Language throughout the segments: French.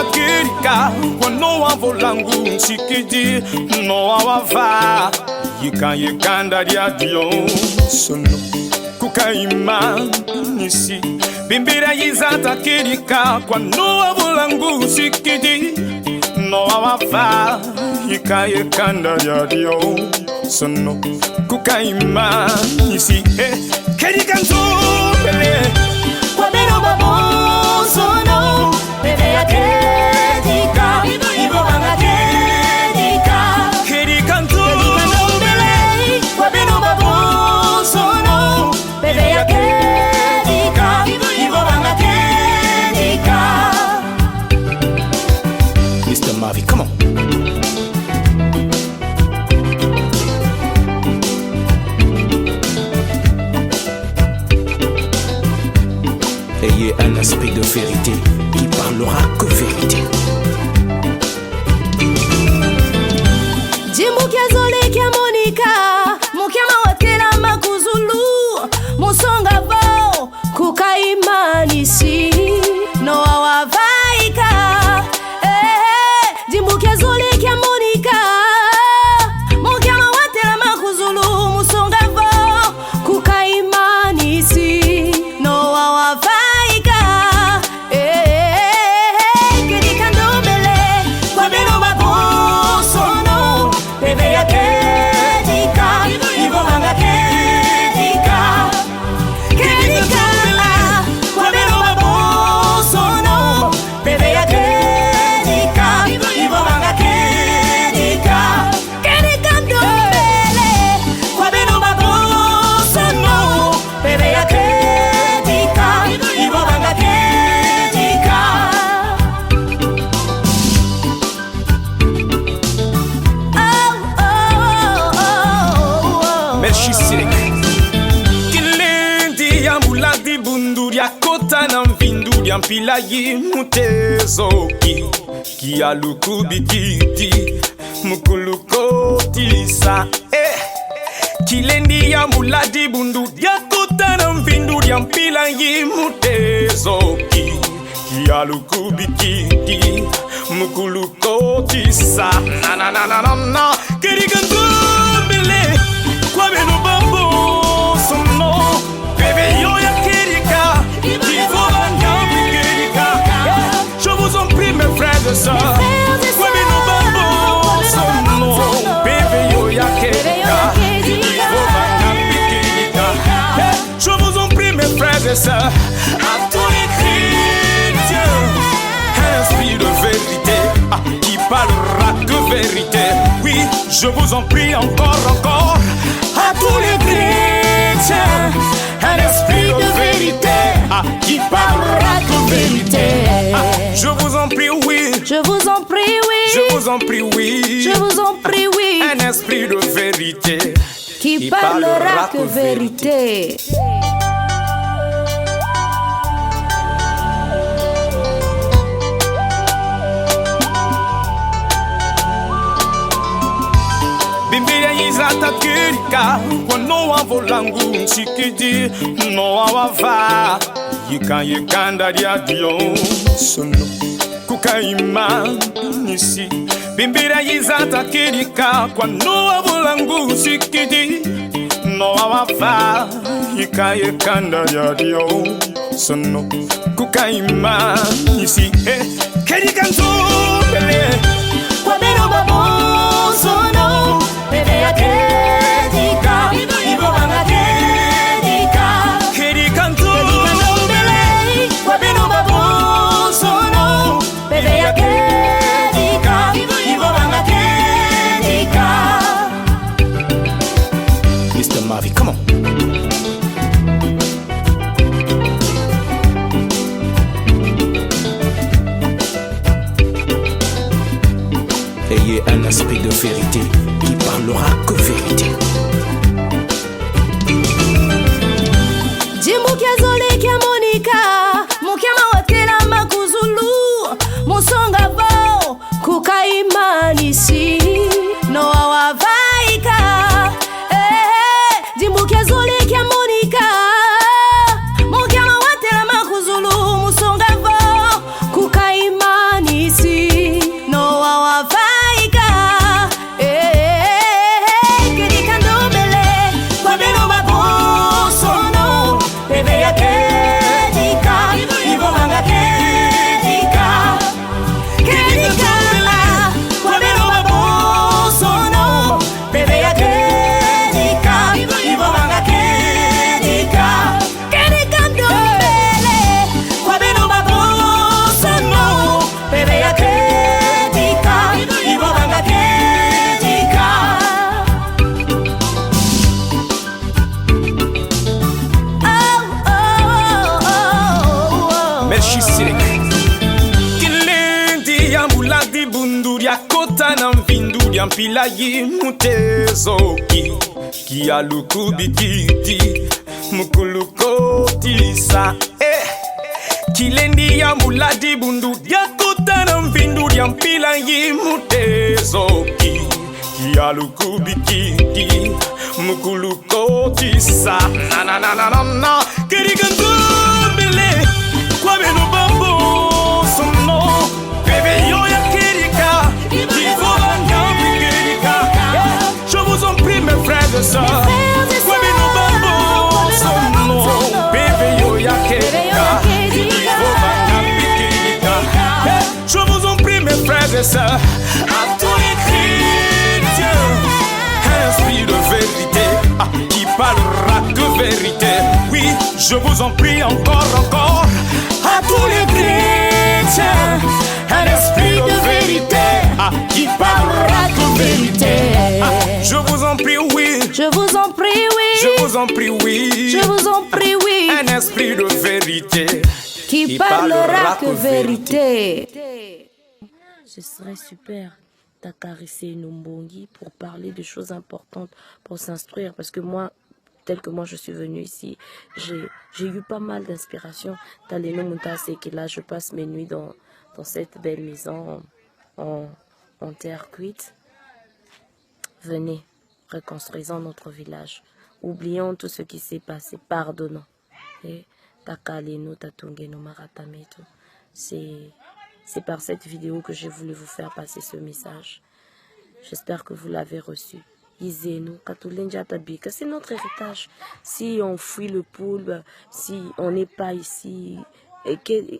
takirika Wano wavolangu nchikidi No wawava Yika ndari ya diyo Sono kukaima nisi Bimbira yiza takirika Wano wavolangu nchikidi No wawava Yika ndari ya diyo Sono kukaima nisi Kerika ntubele Kwa beno babo sono Bebe ya kedika Ibo banga kedika Kerika ntubele Kwa beno babo sono Bebe ya kedika Ibo banga kedika Mr. Marvy, come on. Ayez un esprit de vérité qui parlera que vérité. Jimbukia zole kia monika Mukia mawatela makuzulu Musonga vao kukaimanisi No wavaika Jimbukia zole kia monika Mukia mawatela makuzulu Musonga vao kukaimanisi No wavaika Kerika ndobele Kwa beno babo sono Bebe ya kedika Ibo banga kedika Kedika Kwa beno babo sono Bebe ya kedika Ibo banga kedika Kedika ndobele Kwa beno babo sono Bebe ya kedika Ibo banga kedika Merci Sirek. Kilendi ya muladi bundu ya kota na mvindu ya mpila yi mutezoki Kia lukubikiti mukulukotisa Kilendi ya muladi bundu ya kota na mvindu ya mpila yi mutezoki Kia lukubikiti mukulukotisa Na na na na na na Kirikantumbele Kwa beno bambo sono Bébé yo ya kerika Ivo banga kerika Je vous en prie mes frères et sœurs Kwa beno bambo sono Bébé yo ya kerika Ivo banga kerika Je vous en prie mes frères et sœurs À tous les chrétiens Un esprit de vérité Qui parlera que vérité Oui, je vous en prie encore À tous les chrétiens Un esprit de vérité Qui parlera que vérité Je vous en prie, oui Je vous en prie, oui Je vous en prie, oui Je vous en prie, oui Un esprit de vérité Qui parlera que vérité Bimbira yiza takirika Wano wavolangu nchikidi No wawava Yika ndari ya diyo Sono kukaima nisi Bimbira yiza takirika Wano wavolangu nchikidi No wawava Yika ndari ya diyo Sono kukaima nisi Kerika ntubele Kwa beno babo sono Bebe ya kedika Ibo banga kedika Kerika ntubele Kwa beno babo sono Bebe ya kedika Ibo banga kedika Mr. Marvy, come on. Ayez un esprit de vérité qui parlera que vérité. Jimbukia zole kia monika Mukia mawatela makuzulu Musonga vao kukaimanisi No wavaika Jimbukia zole kia monika Mukia mawatela makuzulu Musonga vao kukaimanisi mvindu ya mpila yimutezoki kia lukubikiti mukulukotisa kilendi ya muladi bundu ya kutana mvindu ya mpila yimutezoki kia lukubikiti mukulukotisa na na na na na na kirigandumbele kwa beno bambo sono bébé yo ya kirika kivola nyambi kirika. Je vous en prie mes frères et sœurs kwa beno bambo sono bébé yo ya kirika kivola nyambi kirika. Je vous en prie mes frères et sœurs à tous les chrétiens un esprit de vérité qui parlera de vérité. Oui, je vous en prie encore à tous les chrétiens un esprit de vérité qui parlera de vérité. Je vous en prie, oui. Je vous en prie, oui. Je vous en prie, oui. Je vous en prie, oui. Un esprit de vérité qui parlera que vérité. Ce serait super d'accarisser Nombongi pour parler de choses importantes, pour s'instruire. Parce que moi, tel que moi je suis venue ici, j'ai eu pas mal d'inspiration. Dans les Nomunta, c'est que là je passe mes nuits dans cette belle maison en terre cuite. Venez, reconstruisons notre village. Oublions tout ce qui s'est passé, pardonnons. Et c'est par cette vidéo que j'ai voulu vous faire passer ce message. J'espère que vous l'avez reçu. C'est notre héritage. Si on fuit le pôle, si on n'est pas ici,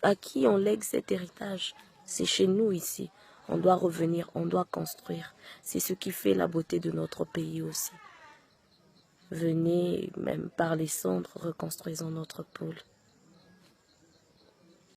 à qui on lègue cet héritage? C'est chez nous ici. On doit revenir, on doit construire. C'est ce qui fait la beauté de notre pays aussi. Venez, même par les cendres, reconstruisons notre pôle.